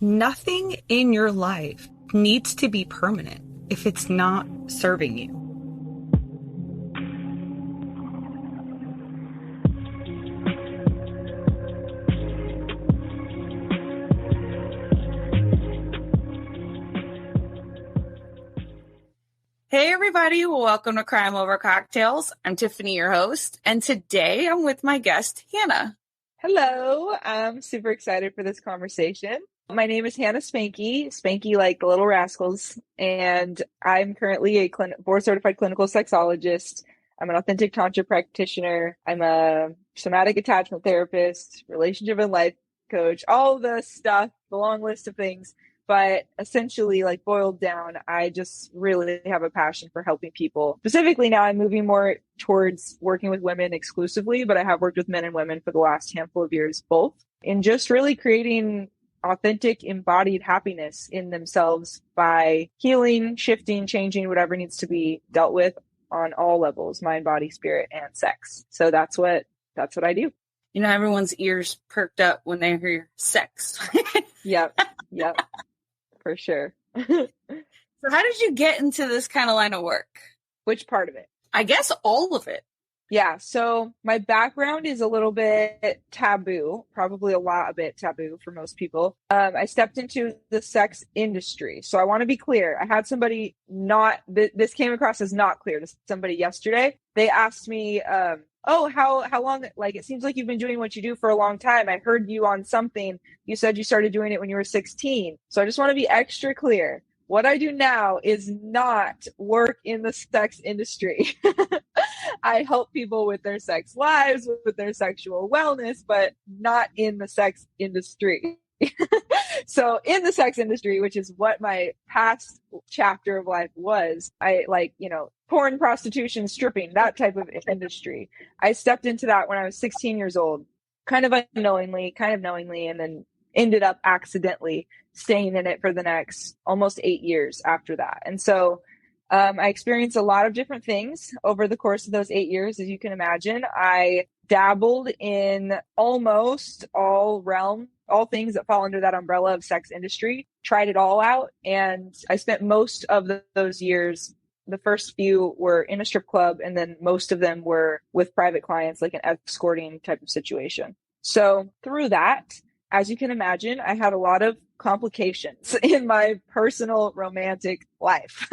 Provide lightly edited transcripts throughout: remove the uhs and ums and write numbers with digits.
Nothing in your life needs to be permanent if it's not serving you. Hey everybody, welcome to Crime Over Cocktails. I'm Tiffany, your host, and today I'm with my guest, Hannah. Hello, I'm super excited for this conversation. My name is Hannah Spanke, Spanky like the Little Rascals, and I'm currently a board-certified clinical sexologist. I'm an authentic tantra practitioner. I'm a somatic attachment therapist, relationship and life coach, all the stuff, the long list of things. But essentially, like boiled down, I just really have a passion for helping people. Specifically now, I'm moving more towards working with women exclusively, but I have worked with men and women for the last handful of years, both, in just really creating authentic embodied happiness in themselves by healing, shifting, changing whatever needs to be dealt with on all levels, mind, body, spirit, and sex. So that's what I do. You know, everyone's ears perked up when they hear sex. Yep. For sure. So how did you get into this kind of line of work? Which part of it? I guess all of it. Yeah, so my background is a little bit taboo, probably a bit taboo for most people. I stepped into the sex industry. So I want to be clear. I had somebody this came across as not clear to somebody yesterday. They asked me, oh, how long, like, it seems like you've been doing what you do for a long time. I heard you on something. You said you started doing it when you were 16. So I just want to be extra clear. What I do now is not work in the sex industry. I help people with their sex lives, with their sexual wellness, but not in the sex industry. So in the sex industry, which is what my past chapter of life was, I porn, prostitution, stripping, that type of industry. I stepped into that when I was 16 years old, kind of knowingly, and then ended up accidentally staying in it for the next almost 8 years after that. And so I experienced a lot of different things over the course of those 8 years. As you can imagine, I dabbled in almost all things that fall under that umbrella of sex industry, tried it all out. And I spent most of those years, the first few were in a strip club, and then most of them were with private clients, like an escorting type of situation. So through that, as you can imagine, I had a lot of complications in my personal romantic life.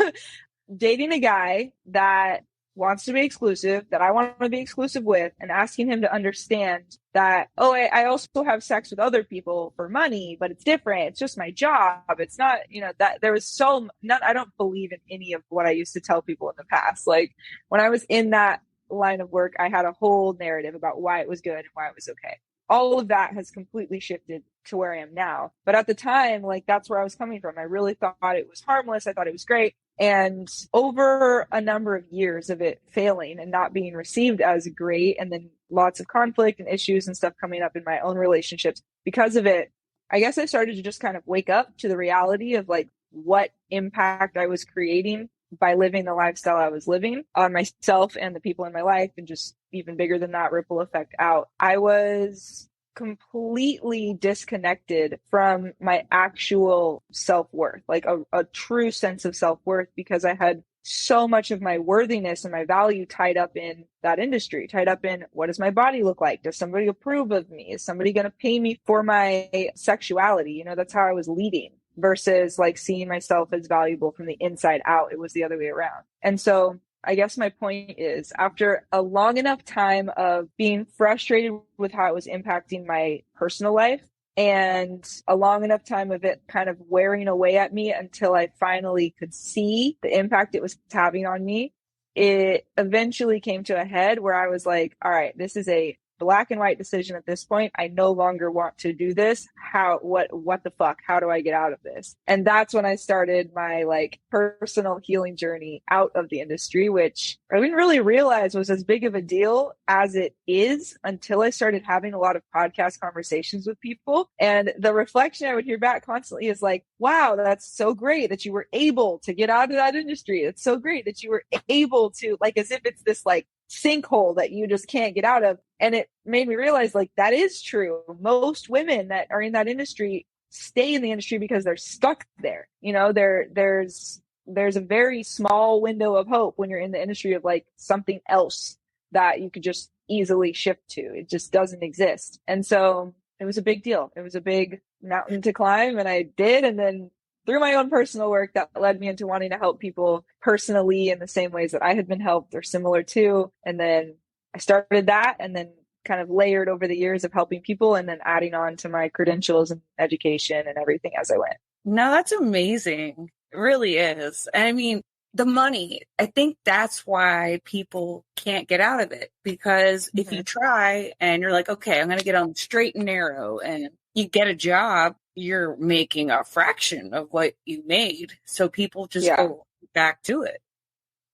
Dating a guy that wants to be exclusive, that I want to be exclusive with, and asking him to understand that, oh, I also have sex with other people for money, but it's different. It's just my job. It's not, that there was I don't believe in any of what I used to tell people in the past. Like when I was in that line of work, I had a whole narrative about why it was good and why it was okay. All of that has completely shifted to where I am now. But at the time, like, that's where I was coming from. I really thought it was harmless. I thought it was great. And over a number of years of it failing and not being received as great, and then lots of conflict and issues and stuff coming up in my own relationships because of it, I guess I started to just kind of wake up to the reality of like what impact I was creating by living the lifestyle I was living on myself and the people in my life, and just even bigger than that, ripple effect out. I was completely disconnected from my actual self-worth, like a true sense of self-worth, because I had so much of my worthiness and my value tied up in that industry, tied up in what does my body look like? Does somebody approve of me? Is somebody going to pay me for my sexuality? That's how I was leading, versus like seeing myself as valuable from the inside out. It was the other way around. And so I guess my point is, after a long enough time of being frustrated with how it was impacting my personal life, and a long enough time of it kind of wearing away at me until I finally could see the impact it was having on me, it eventually came to a head where I was like, all right, this is a black and white decision at this point. I no longer want to do this. What the fuck? How do I get out of this? And that's when I started my like personal healing journey out of the industry, which I didn't really realize was as big of a deal as it is until I started having a lot of podcast conversations with people. And the reflection I would hear back constantly is like, wow, that's so great that you were able to get out of that industry. It's so great that you were able to, like, as if it's this like sinkhole that you just can't get out of. And it made me realize, like, that is true. Most women that are in that industry stay in the industry because they're stuck there. You know, there's a very small window of hope when you're in the industry of like something else that you could just easily shift to. It just doesn't exist. And so it was a big deal. It was a big mountain to climb, and I did. And then through my own personal work, that led me into wanting to help people personally in the same ways that I had been helped or similar to. And then I started that, and then kind of layered over the years of helping people, and then adding on to my credentials and education and everything as I went. No, that's amazing. It really is. And I mean, the money, I think that's why people can't get out of it, because if you try and you're like, okay, I'm going to get on the straight and narrow, and you get a job, you're making a fraction of what you made. So people just go back to it.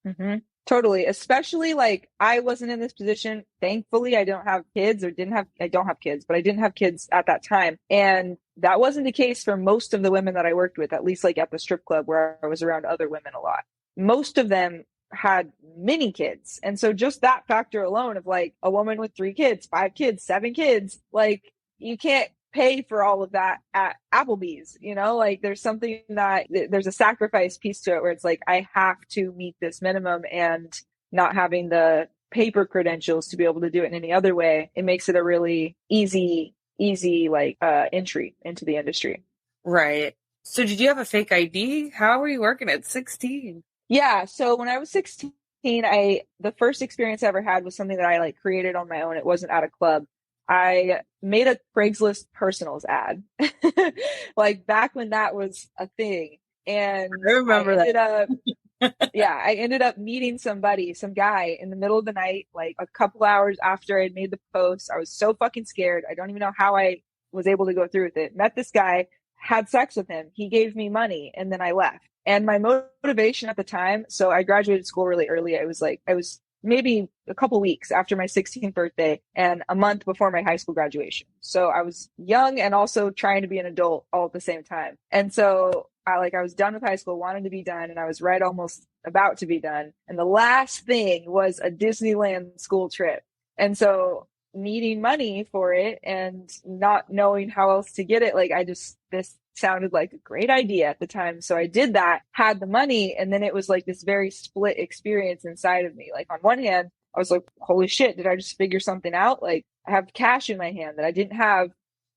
Mm-hmm. Totally. Especially like I wasn't in this position. Thankfully, I don't have kids I don't have kids, but I didn't have kids at that time. And that wasn't the case for most of the women that I worked with, at least like at the strip club where I was around other women a lot. Most of them had many kids. And so just that factor alone of like a woman with 3 kids, 5 kids, 7 kids, like you can't pay for all of that at Applebee's, you know, like there's something that there's a sacrifice piece to it where it's like, I have to meet this minimum, and not having the paper credentials to be able to do it in any other way, it makes it a really easy like entry into the industry. Right. So did you have a fake ID? How were you working at 16? Yeah. So when I was 16, the first experience I ever had was something that I like created on my own. It wasn't at a club. I made a Craigslist personals ad, like back when that was a thing. And I remember that. I ended up meeting some guy in the middle of the night, like a couple hours after I'd made the post. I was so fucking scared. I don't even know how I was able to go through with it. Met this guy, had sex with him. He gave me money, and then I left. And my motivation at the time, so I graduated school really early. I was maybe a couple weeks after my 16th birthday and a month before my high school graduation. So I was young and also trying to be an adult all at the same time. And so I was done with high school, wanted to be done, and I was right almost about to be done. And the last thing was a Disneyland school trip. And so needing money for it and not knowing how else to get it, this sounded like a great idea at the time. So I did that, had the money, and then it was like this very split experience inside of me. Like on one hand, I was like, holy shit, did I just figure something out? Like I have cash in my hand that I didn't have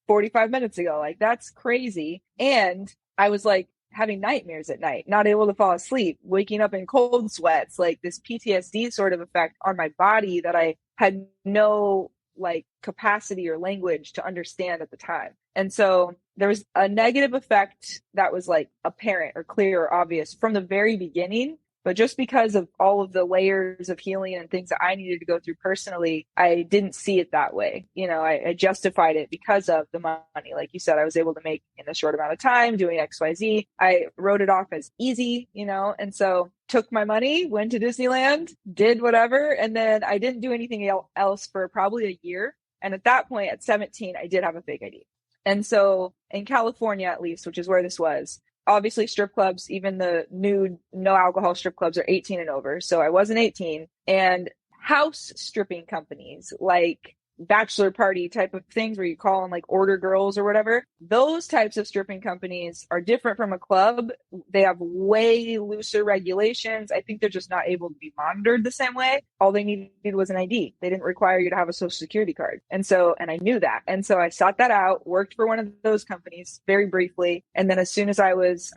45 minutes ago. Like that's crazy. And I was like having nightmares at night, not able to fall asleep, waking up in cold sweats, like this PTSD sort of effect on my body that I had no like capacity or language to understand at the time. And so there was a negative effect that was like apparent or clear or obvious from the very beginning. But just because of all of the layers of healing and things that I needed to go through personally, I didn't see it that way. You know, I justified it because of the money. Like you said, I was able to make in a short amount of time doing XYZ. I wrote it off as easy, you know, and so took my money, went to Disneyland, did whatever. And then I didn't do anything else for probably a year. And at that point, at 17, I did have a fake ID. And so in California, at least, which is where this was, obviously strip clubs, even the nude, no alcohol strip clubs are 18 and over. So I wasn't 18. And house stripping companies like bachelor party type of things where you call them like order girls or whatever, those types of stripping companies are different from a club. They have way looser regulations. I think they're just not able to be monitored the same way. All they needed was an ID. They didn't require you to have a social security card. And I knew that. And so I sought that out, worked for one of those companies very briefly. And then as soon as I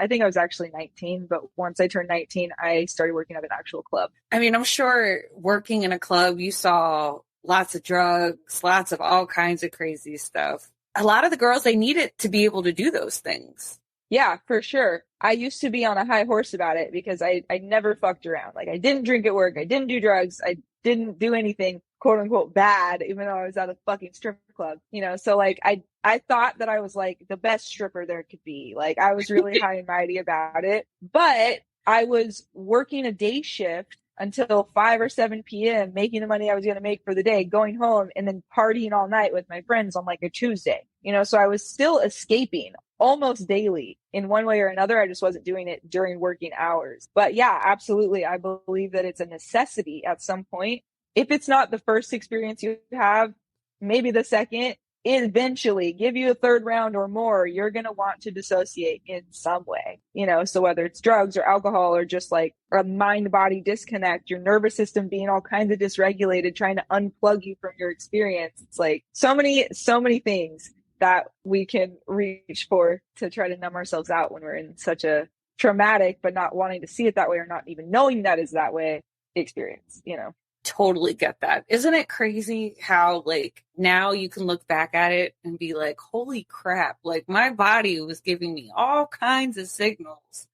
think I was actually 19, but once I turned 19, I started working at an actual club. I mean, I'm sure working in a club, you saw lots of drugs, lots of all kinds of crazy stuff. A lot of the girls, they need it to be able to do those things. Yeah, for sure. I used to be on a high horse about it because I never fucked around. Like I didn't drink at work. I didn't do drugs. I didn't do anything quote unquote bad, even though I was at a fucking strip club, you know? So like, I thought that I was like the best stripper there could be. Like I was really high and mighty about it, but I was working a day shift until 5 or 7 p.m., making the money I was going to make for the day, going home and then partying all night with my friends on like a Tuesday, you know? So I was still escaping almost daily in one way or another. I just wasn't doing it during working hours. But yeah, absolutely. I believe that it's a necessity at some point. If it's not the first experience you have, maybe the second, eventually give you a third round or more, you're going to want to dissociate in some way, you know? So whether it's drugs or alcohol or just like a mind body disconnect, your nervous system being all kinds of dysregulated, trying to unplug you from your experience. It's like so many things that we can reach for to try to numb ourselves out when we're in such a traumatic, but not wanting to see it that way or not even knowing that is that way experience, you know? Totally get that. Isn't it crazy how like now you can look back at it and be like, holy crap, like my body was giving me all kinds of signals,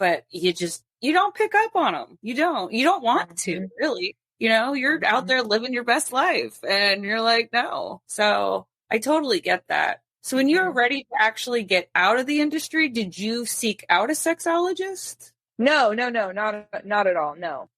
but you don't pick up on them. You don't want to really, you're out there living your best life and you're like, no. So I totally get that. So when you were ready to actually get out of the industry, did you seek out a sexologist? No, not at all. No,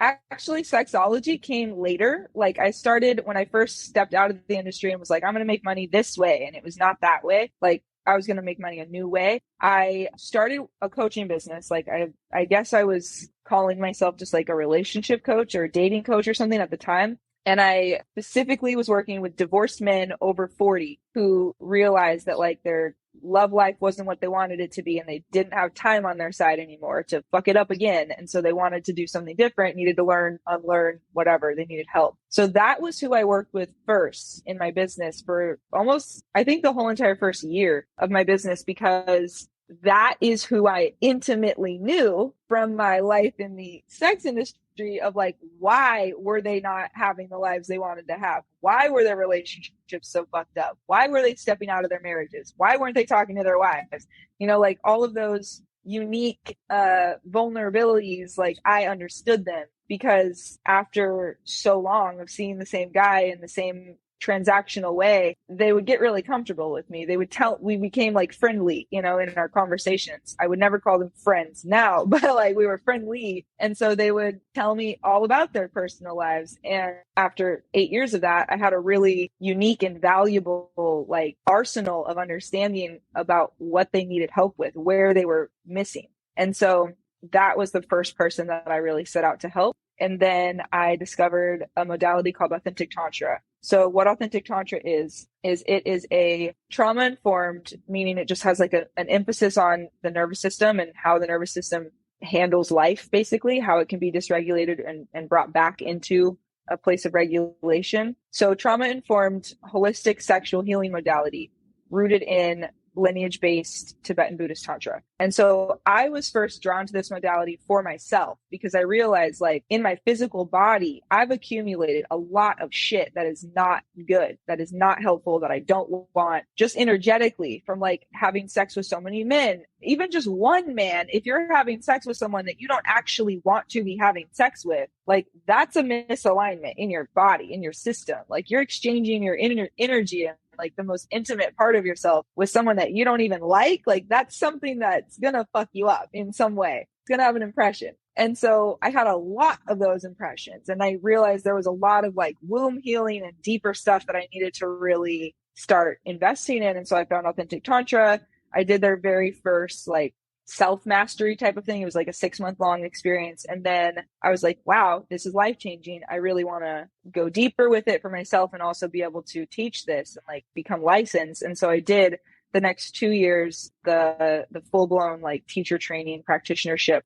actually, sexology came later. Like I started when I first stepped out of the industry and was like, I'm going to make money this way. And it was not that way. Like I was going to make money a new way. I started a coaching business. Like I guess I was calling myself just like a relationship coach or a dating coach or something at the time. And I specifically was working with divorced men over 40 who realized that like their love life wasn't what they wanted it to be and they didn't have time on their side anymore to fuck it up again. And so they wanted to do something different, needed to learn, unlearn, whatever. They needed help. So that was who I worked with first in my business for almost, I think, the whole entire first year of my business, because that is who I intimately knew from my life in the sex industry of like, why were they not having the lives they wanted to have? Why were their relationships so fucked up? Why were they stepping out of their marriages? Why weren't they talking to their wives? Like all of those unique vulnerabilities, like I understood them because after so long of seeing the same guy in the same transactional way, they would get really comfortable with me. They would we became like friendly, in our conversations. I would never call them friends now, but like we were friendly. And so they would tell me all about their personal lives. And after 8 years of that, I had a really unique and valuable like arsenal of understanding about what they needed help with, where they were missing. And so that was the first person that I really set out to help. And then I discovered a modality called authentic tantra. So what authentic tantra is it is a trauma informed, meaning it just has like an emphasis on the nervous system and how the nervous system handles life, basically, how it can be dysregulated and brought back into a place of regulation. So trauma informed holistic sexual healing modality rooted in lineage-based Tibetan Buddhist Tantra. And so I was first drawn to this modality for myself because I realized like in my physical body, I've accumulated a lot of shit that is not good, that is not helpful, that I don't want just energetically from like having sex with so many men, even just one man. If you're having sex with someone that you don't actually want to be having sex with, like that's a misalignment in your body, in your system. Like you're exchanging your energy and like the most intimate part of yourself with someone that you don't even like that's something that's gonna fuck you up in some way. It's gonna have an impression. And so I had a lot of those impressions, and I realized there was a lot of like womb healing and deeper stuff that I needed to really start investing in. And so I found authentic tantra. I did their very first like self-mastery type of thing. It was like a 6-month long experience. And then I was like, wow, this is life-changing. I really want to go deeper with it for myself and also be able to teach this and like become licensed. And so I did the next 2 years, the full-blown like teacher training practitionership.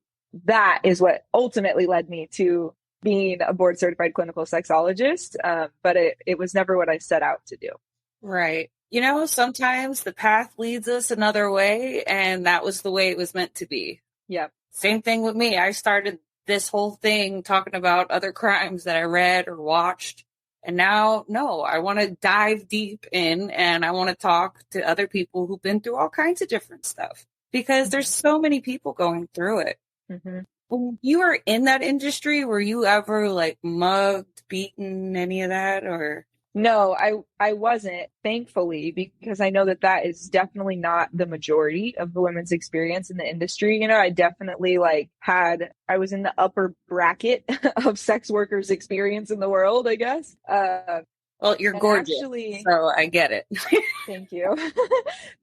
That is what ultimately led me to being a board certified clinical sexologist. But it was never what I set out to do. Right. Sometimes the path leads us another way, and that was the way it was meant to be. Yep. Same thing with me. I started this whole thing talking about other crimes that I read or watched. And now, no, I want to dive deep in and I want to talk to other people who've been through all kinds of different stuff because there's so many people going through it. Mm-hmm. When you were in that industry, were you ever like mugged, beaten, any of that, or? No, I wasn't, thankfully, because I know that is definitely not the majority of the women's experience in the industry. I definitely I was in the upper bracket of sex workers' experience in the world, I guess. Well, you're gorgeous, so I get it. Thank you.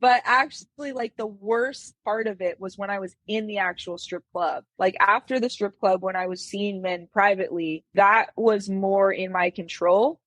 But actually, like the worst part of it was when I was in the actual strip club. Like after the strip club, when I was seeing men privately, that was more in my control.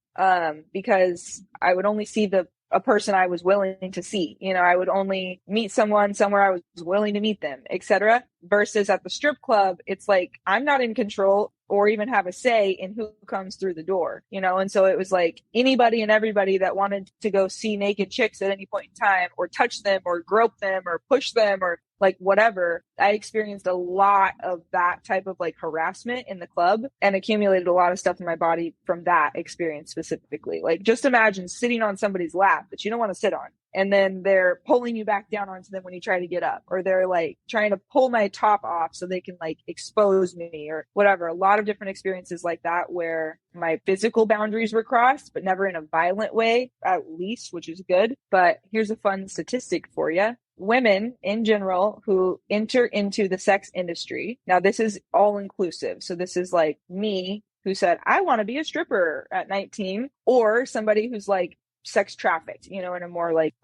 because I would only see a person I was willing to see. You know, I would only meet someone somewhere I was willing to meet them, etc. Versus at the strip club, it's like I'm not in control or even have a say in who comes through the door, you know? And so it was like anybody and everybody that wanted to go see naked chicks at any point in time, or touch them or grope them or push them or like whatever. I experienced a lot of that type of like harassment in the club and accumulated a lot of stuff in my body from that experience specifically. Like just imagine sitting on somebody's lap that you don't want to sit on, and then they're pulling you back down onto them when you try to get up, or they're like trying to pull my top off so they can like expose me or whatever. A lot of different experiences like that where my physical boundaries were crossed, but never in a violent way, at least, which is good. But here's a fun statistic for you. Women in general who enter into the sex industry, now this is all inclusive. So this is like me who said, I want to be a stripper at 19, or somebody who's like sex trafficked, you know, in a more like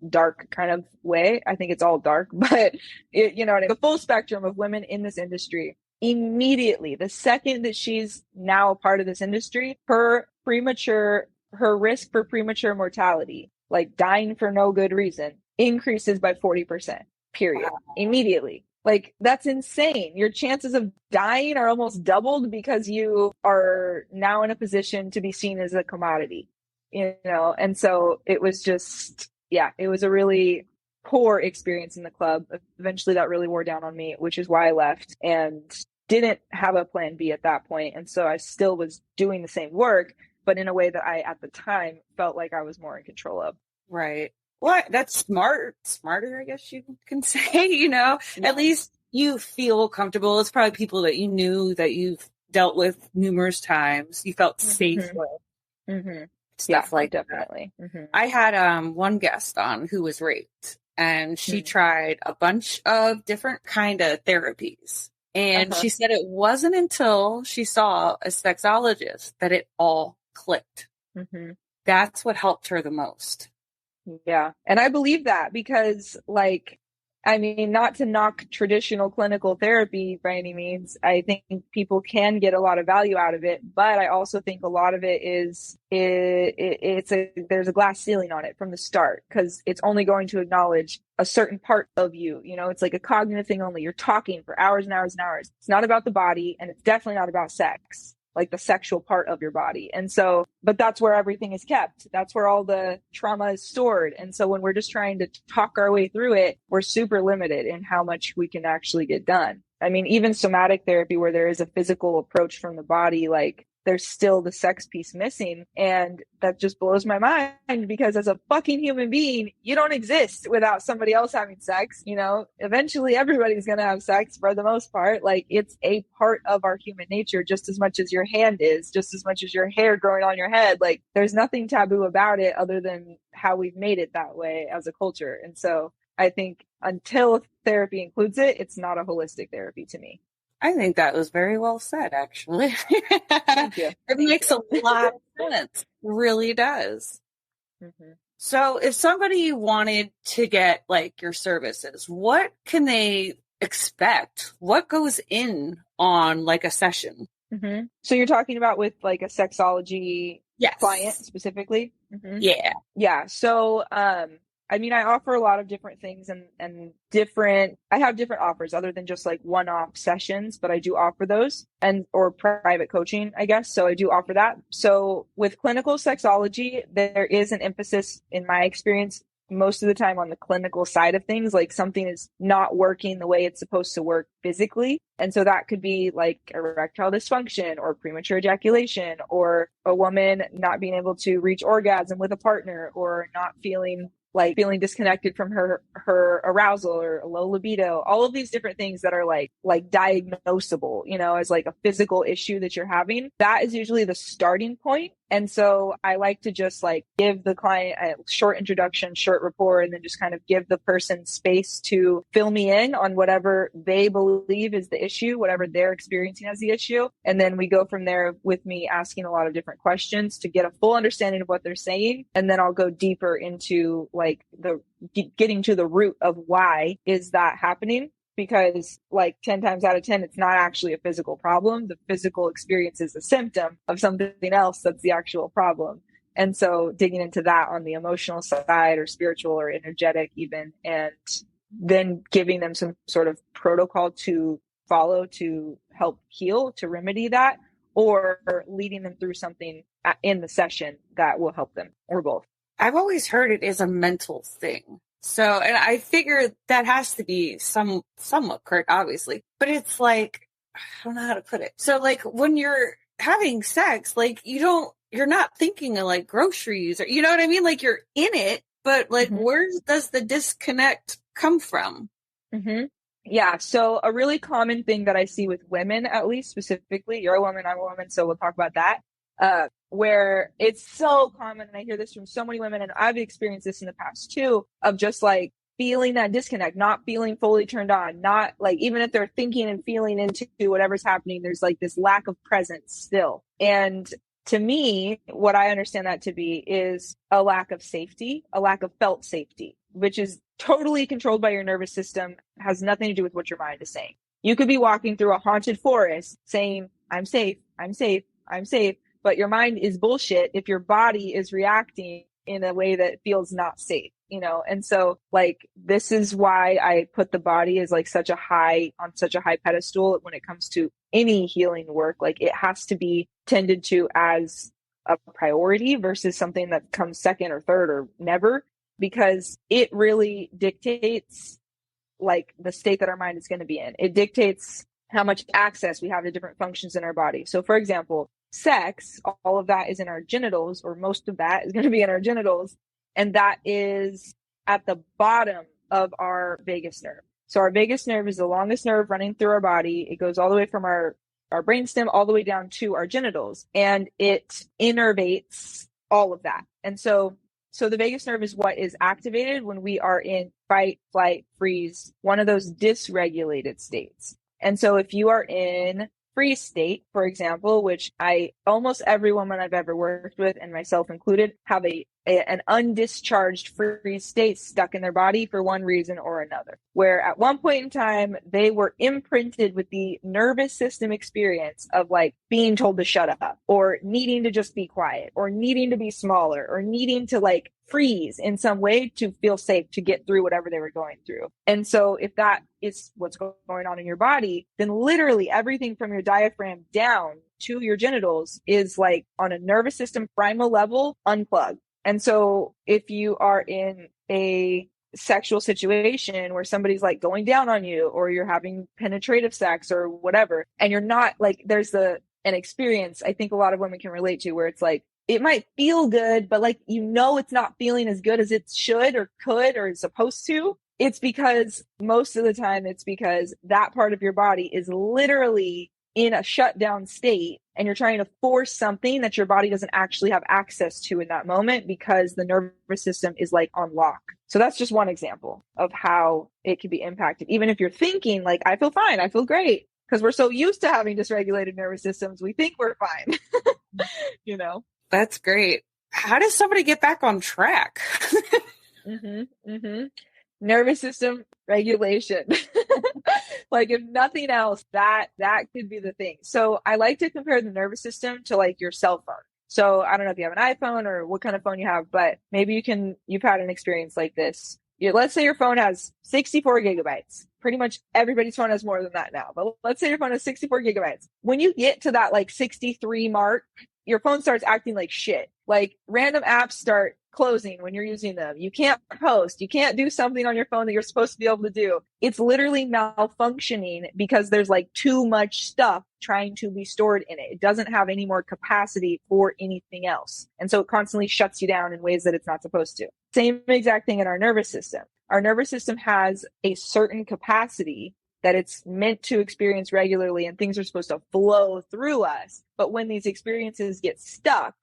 dark kind of way. I think it's all dark, but you know, the full spectrum of women in this industry. Immediately, the second that she's now a part of this industry, her risk for premature mortality, like dying for no good reason, increases by 40%, period. Wow. Immediately. Like, that's insane. Your chances of dying are almost doubled because you are now in a position to be seen as a commodity, you know? And so it was just, yeah, it was a really poor experience in the club. Eventually that really wore down on me, which is why I left and didn't have a plan B at that point. And so I still was doing the same work, but in a way that I, at the time, felt like I was more in control of. Right. Well, that's smarter, I guess you can say, you know, yeah. At least you feel comfortable. It's probably people that you knew that you've dealt with numerous times. You felt safe with. Mm-hmm. Stuff like definitely. That. Mm-hmm. I had one guest on who was raped, and she tried a bunch of different kind of therapies. And she said it wasn't until she saw a sexologist that it all clicked. Mm-hmm. That's what helped her the most. Yeah. And I believe that because, like, I mean, not to knock traditional clinical therapy by any means, I think people can get a lot of value out of it, but I also think a lot of it is there's a glass ceiling on it from the start, because it's only going to acknowledge a certain part of you. You know, it's like a cognitive thing only. You're talking for hours and hours and hours. It's not about the body, and it's definitely not about sex, like the sexual part of your body. And so, but that's where everything is kept. That's where all the trauma is stored. And so when we're just trying to talk our way through it, we're super limited in how much we can actually get done. I mean, even somatic therapy, where there is a physical approach from the body, like there's still the sex piece missing. And that just blows my mind, because as a fucking human being, you don't exist without somebody else having sex. You know, eventually everybody's going to have sex for the most part. Like, it's a part of our human nature, just as much as your hand is, just as much as your hair growing on your head. Like, there's nothing taboo about it other than how we've made it that way as a culture. And so I think until therapy includes it, it's not a holistic therapy to me. I think that was very well said, actually. Thank you. It makes a lot of sense. It really does. Mm-hmm. So if somebody wanted to get like your services, what can they expect? What goes in on like a session? Mm-hmm. So you're talking about with like a sexology client specifically? Mm-hmm. Yeah. Yeah. So, I mean, I offer a lot of different things and I have different offers other than just like one-off sessions, but I do offer those, or private coaching, I guess. So I do offer that. So with clinical sexology, there is an emphasis, in my experience, most of the time on the clinical side of things, like something is not working the way it's supposed to work physically. And so that could be like erectile dysfunction or premature ejaculation, or a woman not being able to reach orgasm with a partner, or not feeling disconnected from her arousal, or a low libido, all of these different things that are like diagnosable, you know, as like a physical issue that you're having. That is usually the starting point. And so I like to just like give the client a short introduction, short rapport, and then just kind of give the person space to fill me in on whatever they believe is the issue, whatever they're experiencing as the issue. And then we go from there with me asking a lot of different questions to get a full understanding of what they're saying. And then I'll go deeper into like getting to the root of why is that happening. because like 10 times out of 10, it's not actually a physical problem. The physical experience is a symptom of something else that's the actual problem. And so digging into that on the emotional side or spiritual or energetic even, and then giving them some sort of protocol to follow to help heal, to remedy that, or leading them through something in the session that will help them, or both. I've always heard it is a mental thing. So, and I figure that has to be somewhat correct, obviously. But it's like, I don't know how to put it. So, like, when you're having sex, like, you're not thinking of like groceries or, you know what I mean? Like, you're in it, but like, where does the disconnect come from? Yeah. So a really common thing that I see with women, at least specifically, you're a woman, I'm a woman, so we'll talk about that. Where it's so common, and I hear this from so many women, and I've experienced this in the past too, of just like feeling that disconnect, not feeling fully turned on, not like, even if they're thinking and feeling into whatever's happening, there's like this lack of presence still. And to me, what I understand that to be is a lack of safety, a lack of felt safety, which is totally controlled by your nervous system, has nothing to do with what your mind is saying. You could be walking through a haunted forest saying, I'm safe, I'm safe, I'm safe, but your mind is bullshit if your body is reacting in a way that feels not safe, you know? And so like, this is why I put the body as like on such a high pedestal when it comes to any healing work. Like, it has to be tended to as a priority versus something that comes second or third or never, because it really dictates like the state that our mind is going to be in. It dictates how much access we have to different functions in our body. So for example, sex, all of that is in our genitals, or most of that is going to be in our genitals. And that is at the bottom of our vagus nerve. So our vagus nerve is the longest nerve running through our body. It goes all the way from our brainstem all the way down to our genitals, and it innervates all of that. And so the vagus nerve is what is activated when we are in fight, flight, freeze, one of those dysregulated states. And so if you are in freeze state, for example, which almost every woman I've ever worked with, and myself included, have an undischarged freeze state stuck in their body for one reason or another, where at one point in time they were imprinted with the nervous system experience of like being told to shut up, or needing to just be quiet, or needing to be smaller, or needing to like freeze in some way to feel safe to get through whatever they were going through. And so if that is what's going on in your body, then literally everything from your diaphragm down to your genitals is like on a nervous system primal level unplugged. And so if you are in a sexual situation where somebody's like going down on you, or you're having penetrative sex or whatever, and you're not like, there's an experience I think a lot of women can relate to, where it's like, it might feel good, but like, you know, it's not feeling as good as it should or could or is supposed to. It's because most of the time it's because that part of your body is literally in a shutdown state, and you're trying to force something that your body doesn't actually have access to in that moment because the nervous system is like on lock. So that's just one example of how it can be impacted. Even if you're thinking like, I feel fine, I feel great, because we're so used to having dysregulated nervous systems, we think we're fine. You know? That's great. How does somebody get back on track? Nervous system regulation. Like, if nothing else, that could be the thing. So I like to compare the nervous system to like your cell phone. So I don't know if you have an iPhone or what kind of phone you have, but maybe you've had an experience like this. Let's say your phone has 64 gigabytes. Pretty much everybody's phone has more than that now, but let's say your phone has 64 gigabytes. When you get to that like 63 mark, your phone starts acting like shit. Like, random apps start closing when you're using them. You can't post. You can't do something on your phone that you're supposed to be able to do. It's literally malfunctioning because there's like too much stuff trying to be stored in it. It doesn't have any more capacity for anything else. And so it constantly shuts you down in ways that it's not supposed to. Same exact thing in our nervous system. Our nervous system has a certain capacity that it's meant to experience regularly, and things are supposed to flow through us. But when these experiences get stuck,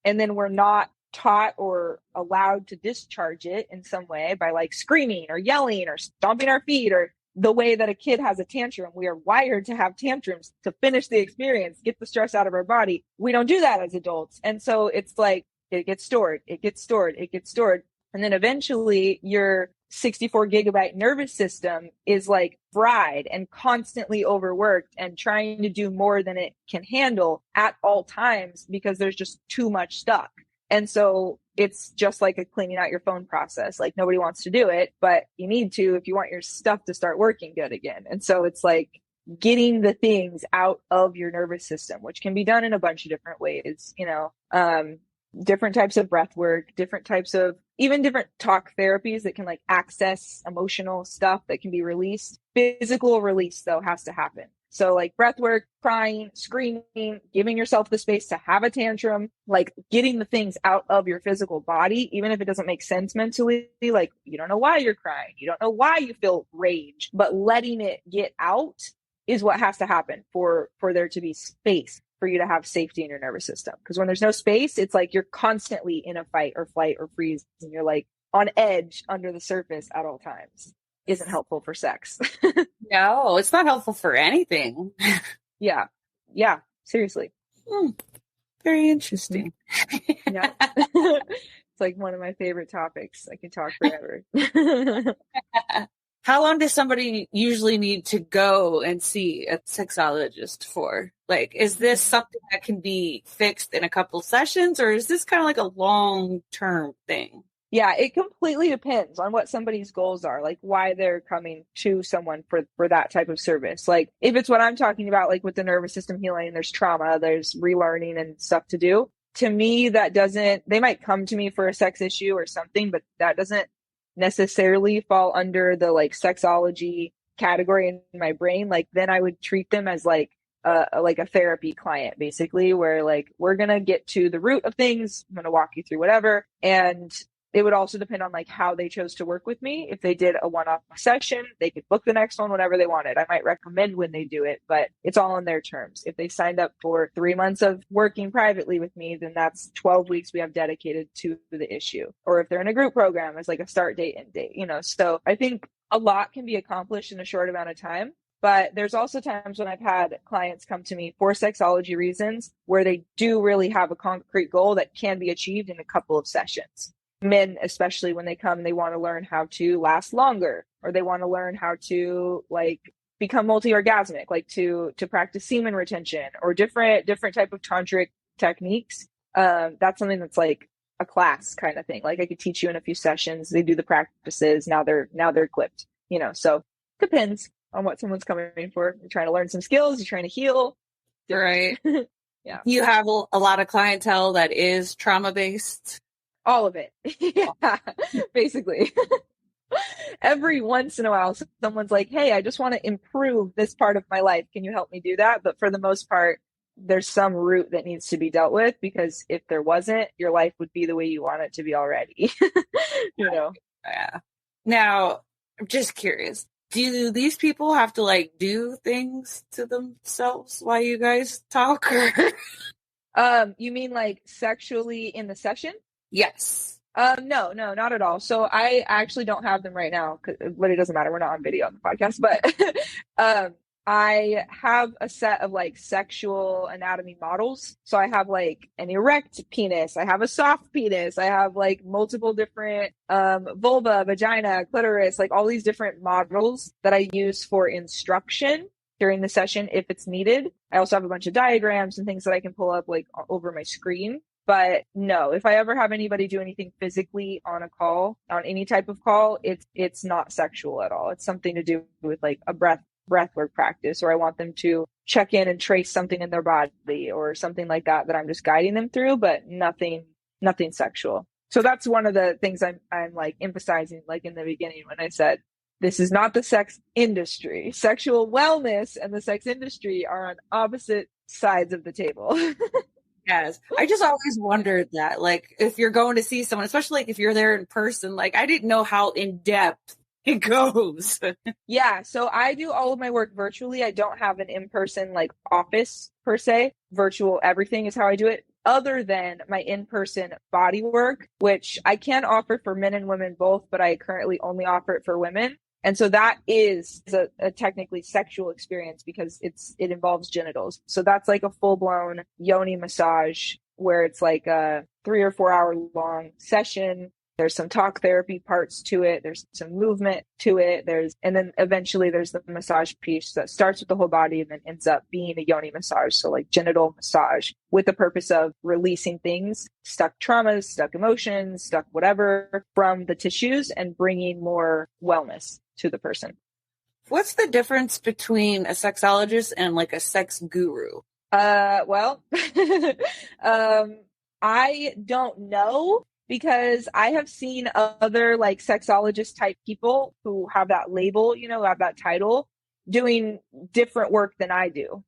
and then we're not taught or allowed to discharge it in some way by like screaming or yelling or stomping our feet, or the way that a kid has a tantrum, we are wired to have tantrums to finish the experience, get the stress out of our body. We don't do that as adults. And so it's like, it gets stored, it gets stored, it gets stored. And then eventually your 64 gigabyte nervous system is like fried and constantly overworked and trying to do more than it can handle at all times because there's just too much stuff. And so it's just like a cleaning out your phone process. Like nobody wants to do it, but you need to if you want your stuff to start working good again. And so it's like getting the things out of your nervous system, which can be done in a bunch of different ways, different types of breath work, different types of even different talk therapies that can like access emotional stuff that can be released. Physical release though has to happen. So like breath work, crying, screaming, giving yourself the space to have a tantrum, like getting the things out of your physical body, even if it doesn't make sense mentally, like you don't know why you're crying, you don't know why you feel rage, but letting it get out is what has to happen for there to be space for you to have safety in your nervous system. Because when there's no space, it's like you're constantly in a fight or flight or freeze, and you're like on edge under the surface at all times. Isn't helpful for sex. No, it's not helpful for anything. Yeah. Seriously. Very interesting. Yeah. It's like one of my favorite topics. I can talk forever. How long does somebody usually need to go and see a sexologist for? Like, is this something that can be fixed in a couple sessions, or is this kind of like a long-term thing? Yeah, it completely depends on what somebody's goals are, like why they're coming to someone for that type of service. Like if it's what I'm talking about, like with the nervous system healing, there's trauma, there's relearning and stuff to do. To me, they might come to me for a sex issue or something, but that doesn't necessarily fall under the like sexology category in my brain. Like then I would treat them as like a therapy client, basically, where like we're gonna get to the root of things. I'm gonna walk you through whatever. And it would also depend on like how they chose to work with me. If they did a one-off session, they could book the next one whenever they wanted. I might recommend when they do it, but it's all on their terms. If they signed up for 3 months of working privately with me, then that's 12 weeks we have dedicated to the issue. Or if they're in a group program, it's like a start date, end date, So I think a lot can be accomplished in a short amount of time. But there's also times when I've had clients come to me for sexology reasons where they do really have a concrete goal that can be achieved in a couple of sessions. Men, especially when they come, they want to learn how to last longer, or they want to learn how to like become multi-orgasmic, like to practice semen retention or different type of tantric techniques. That's something that's like a class kind of thing. Like I could teach you in a few sessions. They do the practices. Now they're equipped, so depends on what someone's coming for. You're trying to learn some skills. You're trying to heal. Right. Yeah. You have a lot of clientele that is trauma-based. All of it. Yeah, basically. Every once in a while, someone's like, hey, I just want to improve this part of my life. Can you help me do that? But for the most part, there's some root that needs to be dealt with, because if there wasn't, your life would be the way you want it to be already. Yeah. Now, I'm just curious. Do these people have to like do things to themselves while you guys talk? You mean like sexually in the session? Yes. No, not at all. So I actually don't have them right now, but it doesn't matter. We're not on video on the podcast, but I have a set of like sexual anatomy models. So I have like an erect penis, I have a soft penis, I have like multiple different vulva, vagina, clitoris, like all these different models that I use for instruction during the session if it's needed. I also have a bunch of diagrams and things that I can pull up like over my screen. But no, if I ever have anybody do anything physically on a call, on any type of call, it's not sexual at all. It's something to do with like a breathwork practice, or I want them to check in and trace something in their body or something like that I'm just guiding them through, but nothing sexual. So that's one of the things I'm like emphasizing, like in the beginning when I said, this is not the sex industry. Sexual wellness and the sex industry are on opposite sides of the table. Yes. I just always wondered that, like, if you're going to see someone, especially like if you're there in person, like I didn't know how in depth it goes. Yeah. So I do all of my work virtually. I don't have an in-person like office per se. Virtual everything is how I do it, other than my in-person body work, which I can offer for men and women both, but I currently only offer it for women. And so that is a technically sexual experience because it involves genitals. So that's like a full-blown yoni massage where it's like a 3 or 4 hour long session There's some talk therapy parts to it. There's some movement to it. And then eventually there's the massage piece that starts with the whole body and then ends up being a yoni massage. So like genital massage with the purpose of releasing things, stuck traumas, stuck emotions, stuck whatever from the tissues and bringing more wellness to the person. What's the difference between a sexologist and like a sex guru? Well, I don't know because I have seen other like sexologist type people who have that label, have that title doing different work than I do.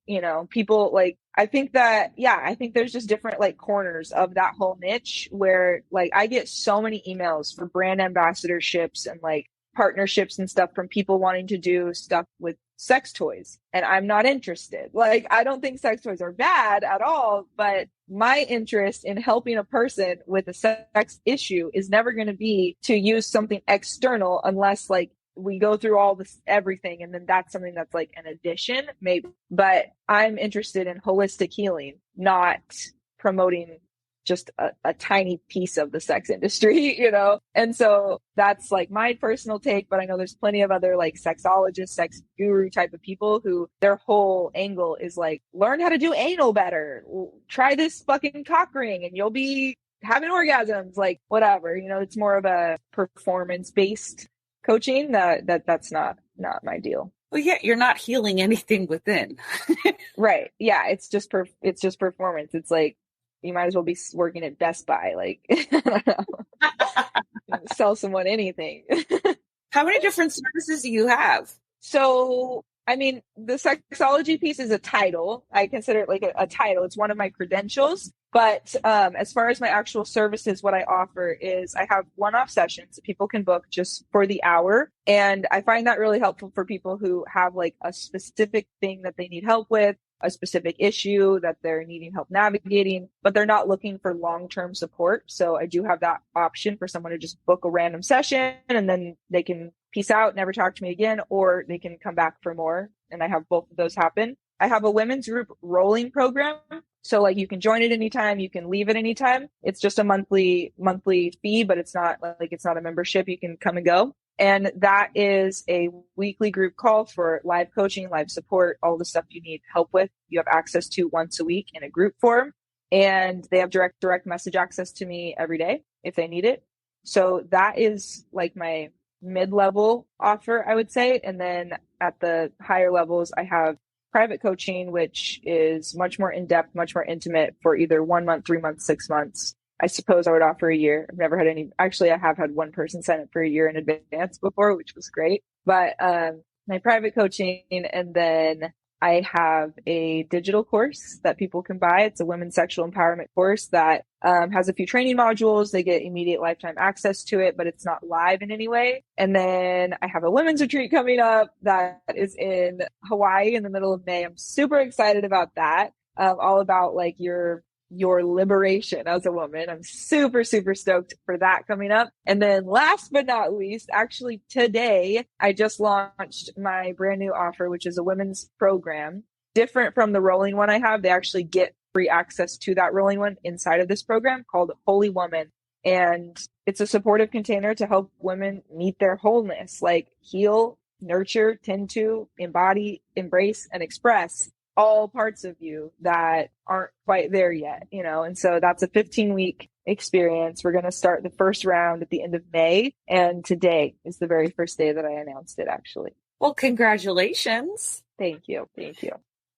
People like, I think there's just different like corners of that whole niche where like I get so many emails for brand ambassadorships and like partnerships and stuff from people wanting to do stuff with sex toys, and I'm not interested. Like, I don't think sex toys are bad at all, but my interest in helping a person with a sex issue is never going to be to use something external unless like we go through all this everything, and then that's something that's like an addition maybe. But I'm interested in holistic healing, not promoting just a tiny piece of the sex industry, And so that's like my personal take, but I know there's plenty of other like sexologists, sex guru type of people who their whole angle is like, learn how to do anal better. Try this fucking cock ring and you'll be having orgasms, like whatever, it's more of a performance based coaching that's not my deal. Well, yeah, you're not healing anything within. Right. Yeah. It's just performance. It's like, you might as well be working at Best Buy. Like, I don't know, sell someone anything. How many different services do you have? So, I mean, the sexology piece is a title. I consider it like a title. It's one of my credentials. But as far as my actual services, what I offer is I have one-off sessions that people can book just for the hour. And I find that really helpful for people who have like a specific thing that they need help with, a specific issue that they're needing help navigating, but they're not looking for long-term support. So I do have that option for someone to just book a random session and then they can peace out, never talk to me again, or they can come back for more. And I have both of those happen. I have a women's group rolling program. So like you can join it anytime, you can leave at any time. It's just a monthly fee, but it's not a membership. You can come and go. And that is a weekly group call for live coaching, live support, all the stuff you need help with. You have access to once a week in a group form, and they have direct message access to me every day if they need it. So that is like my mid-level offer, I would say. And then at the higher levels, I have private coaching, which is much more in-depth, much more intimate for either 1 month, 3 months, 6 months. I suppose I would offer a year. I've never had any. Actually, I have had one person sign up for a year in advance before, which was great. But my private coaching, and then I have a digital course that people can buy. It's a women's sexual empowerment course that has a few training modules. They get immediate lifetime access to it, but it's not live in any way. And then I have a women's retreat coming up that is in Hawaii in the middle of May. I'm super excited about that. All about like your liberation as a woman. I'm super, super stoked for that coming up. And then last but not least, actually today, I just launched my brand new offer, which is a women's program. Different from the rolling one I have. They actually get free access to that rolling one inside of this program called Holy Woman. And it's a supportive container to help women meet their wholeness, like heal, nurture, tend to, embody, embrace, and express all parts of you that aren't quite there yet, and so that's a 15-week experience. We're going to start the first round at the end of May, and today is the very first day that I announced it, actually. Well, congratulations. Thank you.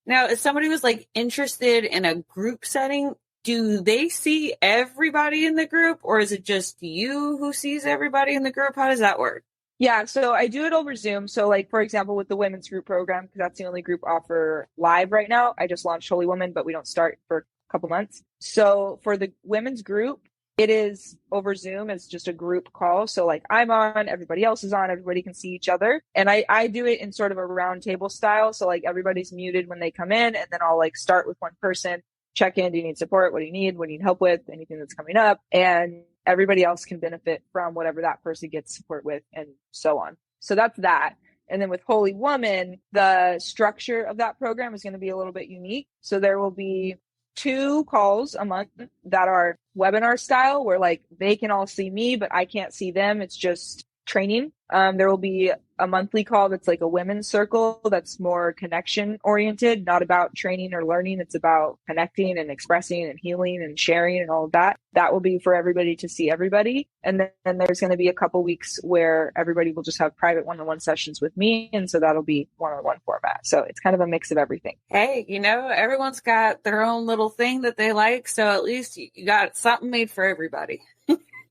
Now, if somebody was like interested in a group setting, do they see everybody in the group, or is it just you who sees everybody in the group? How does that work? Yeah, so I do it over Zoom. So like, for example, with the women's group program, because that's the only group offer live right now. I just launched Holy Woman, but we don't start for a couple months. So for the women's group, it is over Zoom. It's just a group call. So like I'm on, everybody else is on, everybody can see each other. And I do it in sort of a round table style. So like everybody's muted when they come in, and then I'll like start with one person, check in. Do you need support? What do you need? What do you need help with? Anything that's coming up? And everybody else can benefit from whatever that person gets support with, and so on. So that's that. And then with Holy Woman, the structure of that program is going to be a little bit unique. So there will be 2 calls a month that are webinar style where like they can all see me, but I can't see them. It's just training. There will be a monthly call that's like a women's circle that's more connection oriented, not about training or learning. It's about connecting and expressing and healing and sharing and all of that. That will be for everybody to see everybody. And then there's going to be a couple weeks where everybody will just have private one-on-one sessions with me. And so that'll be one-on-one format. So it's kind of a mix of everything. Hey, everyone's got their own little thing that they like. So at least you got something made for everybody.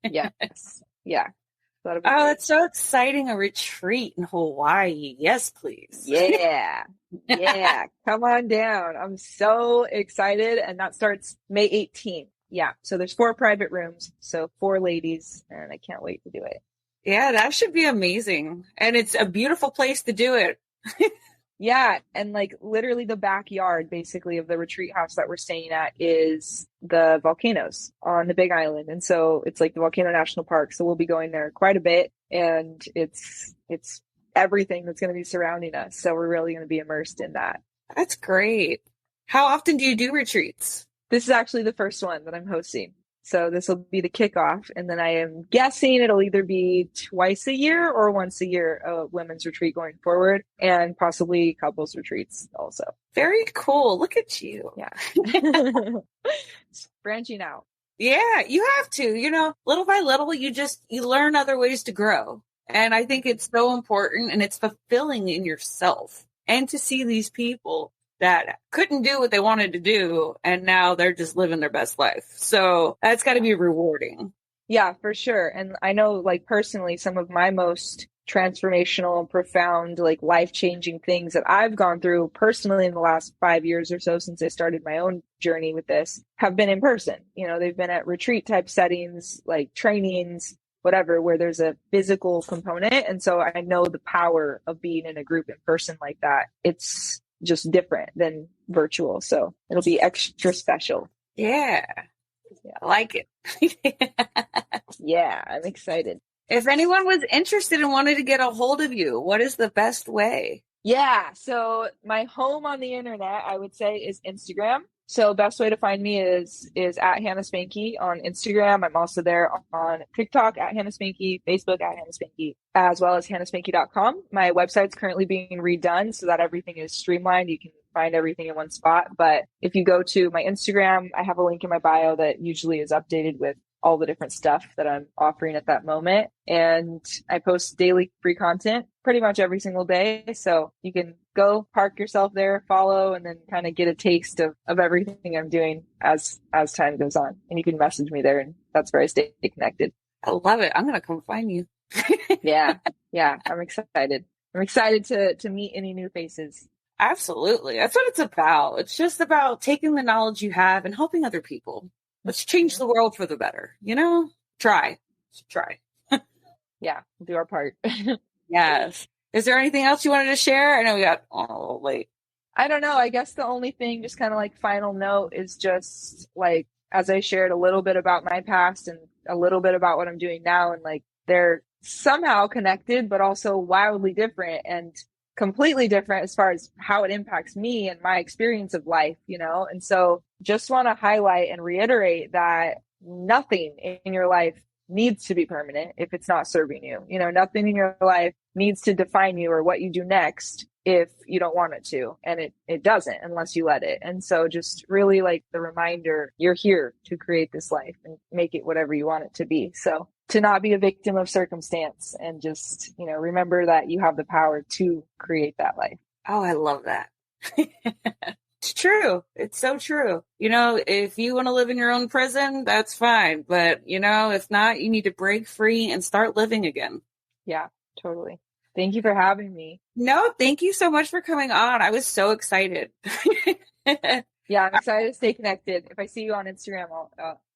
Yes. Yeah. Oh, it's so exciting. A retreat in Hawaii. Yes, please. Yeah. Yeah. Come on down. I'm so excited. And that starts May 18th. Yeah. So there's 4 private rooms. So 4 ladies. And I can't wait to do it. Yeah, that should be amazing. And it's a beautiful place to do it. Yeah. And like literally the backyard basically of the retreat house that we're staying at is the volcanoes on the Big Island. And so it's like the Volcano National Park. So we'll be going there quite a bit. And it's everything that's going to be surrounding us. So we're really going to be immersed in that. That's great. How often do you do retreats? This is actually the first one that I'm hosting. So this will be the kickoff. And then I am guessing it'll either be twice a year or once a year, a women's retreat going forward, and possibly couples retreats also. Very cool. Look at you. Yeah. Branching out. Yeah, you have to, little by little, you learn other ways to grow. And I think it's so important and it's fulfilling in yourself. And to see these people that couldn't do what they wanted to do, and now they're just living their best life. So that's got to be rewarding. Yeah, for sure. And I know, like, personally, some of my most transformational and profound, like, life-changing things that I've gone through personally in the last 5 years or so since I started my own journey with this have been in person. They've been at retreat type settings, like trainings, whatever, where there's a physical component. And so I know the power of being in a group in person like that. It's just different than virtual. So it'll be extra special. Yeah. I like it. Yeah, I'm excited. If anyone was interested and wanted to get a hold of you, what is the best way? Yeah. So my home on the internet, I would say, is Instagram. So best way to find me is at Hannah Spanke on Instagram. I'm also there on TikTok at Hannah Spanke, Facebook at Hannah Spanke, as well as hannahspanke.com. My website's currently being redone so that everything is streamlined. You can find everything in one spot. But if you go to my Instagram, I have a link in my bio that usually is updated with all the different stuff that I'm offering at that moment. And I post daily free content pretty much every single day. So you can go park yourself there, follow, and then kind of get a taste of everything I'm doing as time goes on. And you can message me there, and that's where I stay connected. I love it. I'm going to come find you. Yeah. I'm excited. I'm excited to meet any new faces. Absolutely. That's what it's about. It's just about taking the knowledge you have and helping other people. Let's change the world for the better. Try. Yeah, we'll do our part. Yes. Is there anything else you wanted to share? I know we got a little late. I don't know. I guess the only thing, just kind of like final note, is just like, as I shared a little bit about my past and a little bit about what I'm doing now, and like they're somehow connected, but also wildly different and completely different as far as how it impacts me and my experience of life, And so just want to highlight and reiterate that nothing in your life needs to be permanent if it's not serving you. Nothing in your life needs to define you or what you do next if you don't want it to. And it doesn't unless you let it. And so just really like the reminder, you're here to create this life and make it whatever you want it to be. So to not be a victim of circumstance and just, remember that you have the power to create that life. Oh, I love that. It's true. It's so true. If you want to live in your own prison, that's fine. But, if not, you need to break free and start living again. Yeah, totally. Thank you for having me. No, thank you so much for coming on. I was so excited. Yeah, I'm excited to stay connected. If I see you on Instagram,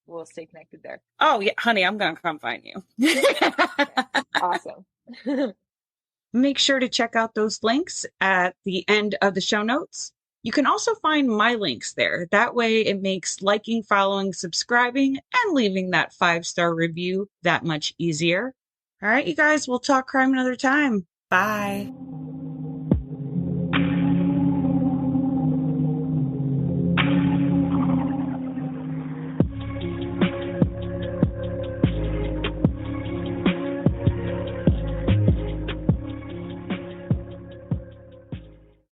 we'll stay connected there. Oh, yeah, honey, I'm going to come find you. Awesome. Make sure to check out those links at the end of the show notes. You can also find my links there. That way it makes liking, following, subscribing, and leaving that 5-star review that much easier. All right, you guys, we'll talk crime another time. Bye.